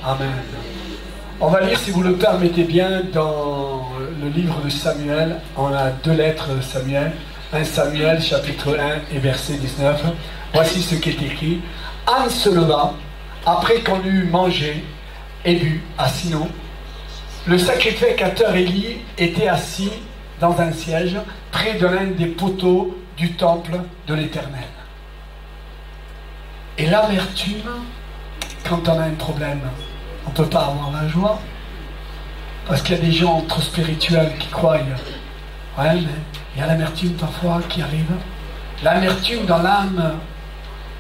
Amen. On va lire, si vous le permettez bien, dans le livre de Samuel. On a 2 lettres de Samuel. 1 Samuel, chapitre 1 et verset 19. Voici ce qui est écrit. Anne se leva, après qu'on eut mangé et bu à Silo. Le sacrificateur Élie était assis dans un siège près de l'un des poteaux du temple de l'Éternel. Et l'amertume, quand on a un problème, on ne peut pas avoir la joie, parce qu'il y a des gens trop spirituels qui croient. Ouais, mais il y a l'amertume parfois qui arrive. L'amertume dans l'âme,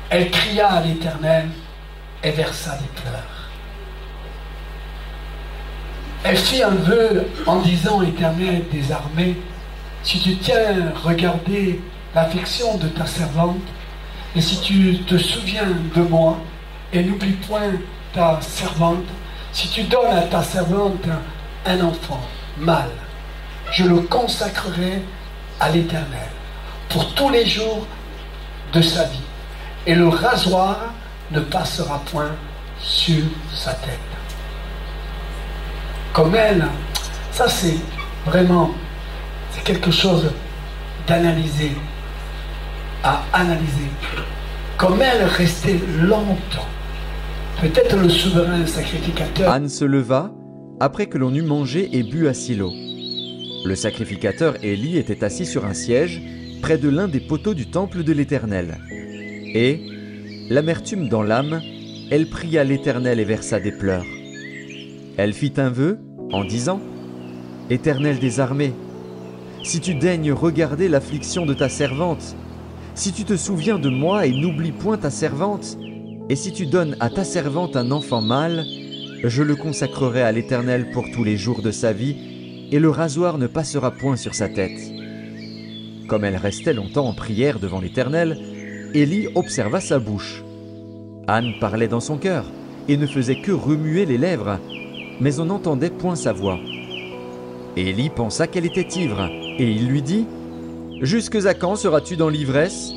elle cria à l'Éternel et versa des pleurs. Elle fit un vœu en disant, Éternel des armées, si tu tiens regarder l'affection de ta servante, et si tu te souviens de moi, et n'oublie point ta servante, si tu donnes à ta servante un enfant mâle, je le consacrerai à l'Éternel pour tous les jours de sa vie, et le rasoir ne passera point sur sa tête. Comme elle, ça c'est vraiment, c'est quelque chose d'analyser, à analyser. Comme elle restait longtemps, peut-être le souverain sacrificateur. Anne se leva après que l'on eut mangé et bu à Silo. Le sacrificateur Élie était assis sur un siège près de l'un des poteaux du temple de l'Éternel. Et, l'amertume dans l'âme, elle pria l'Éternel et versa des pleurs. Elle fit un vœu en disant, « Éternel des armées, si tu daignes regarder l'affliction de ta servante, si tu te souviens de moi et n'oublies point ta servante, et si tu donnes à ta servante un enfant mâle, je le consacrerai à l'Éternel pour tous les jours de sa vie, et le rasoir ne passera point sur sa tête. » Comme elle restait longtemps en prière devant l'Éternel, Élie observa sa bouche. Anne parlait dans son cœur, et ne faisait que remuer les lèvres, mais on n'entendait point sa voix. Élie pensa qu'elle était ivre, et il lui dit, « Jusque à quand seras-tu dans l'ivresse?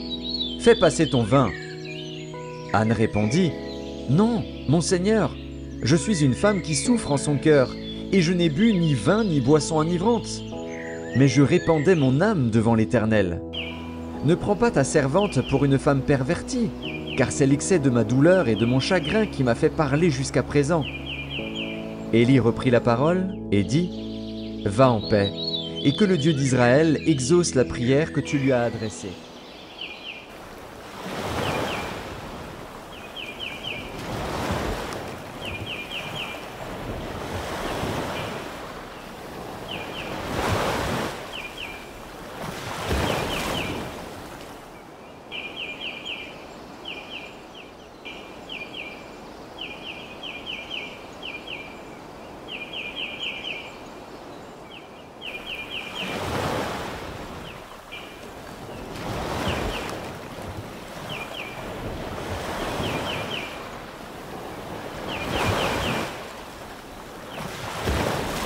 Fais passer ton vin. » Anne répondit, « Non, mon Seigneur, je suis une femme qui souffre en son cœur, et je n'ai bu ni vin ni boisson enivrante. Mais je répandais mon âme devant l'Éternel. Ne prends pas ta servante pour une femme pervertie, car c'est l'excès de ma douleur et de mon chagrin qui m'a fait parler jusqu'à présent. » Élie reprit la parole et dit, « Va en paix, et que le Dieu d'Israël exauce la prière que tu lui as adressée. »